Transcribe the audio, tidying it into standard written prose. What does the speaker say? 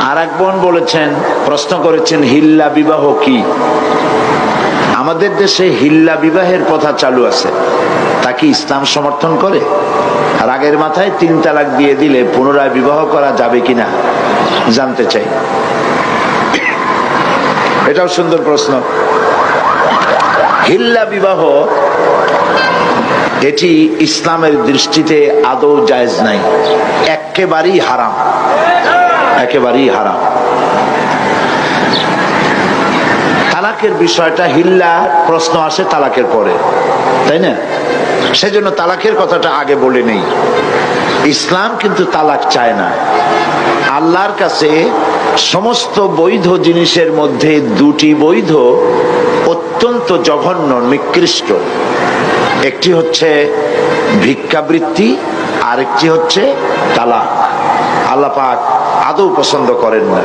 আর এক বোন বলেছেন, প্রশ্ন করেছেন, হিল্লা বিবাহ কি? আমাদের দেশে হিল্লা বিবাহের প্রথা চালু আছে, তা কি ইসলাম সমর্থন করে? রাগের মাথায় 3 তালাক দিয়ে দিলে পুনরায় বিবাহ করা যাবে কিনা জানতে চাই। এটাও সুন্দর প্রশ্ন। হিল্লা বিবাহ এটি ইসলামের দৃষ্টিতে আদৌ জায়েজ নাই, একেবারেই হারাম, একেবারেই হারাম। তালাকের বিষয়টা, হিল্লা প্রশ্ন আসে তালাকের পরে, তাই না? সেজন্য তালাকের কথাটা আগে বলে নেই। ইসলাম কিন্তু তালাক চায় না। আল্লাহর কাছে সমস্ত বৈধ জিনিসের মধ্যে 2টি বৈধ অত্যন্ত জঘন্য, নিকৃষ্ট। একটি হচ্ছে ভিক্ষাবৃত্তি, আরেকটি হচ্ছে তালাক। আল্লাহ পাক আদৌ পছন্দ করেন না।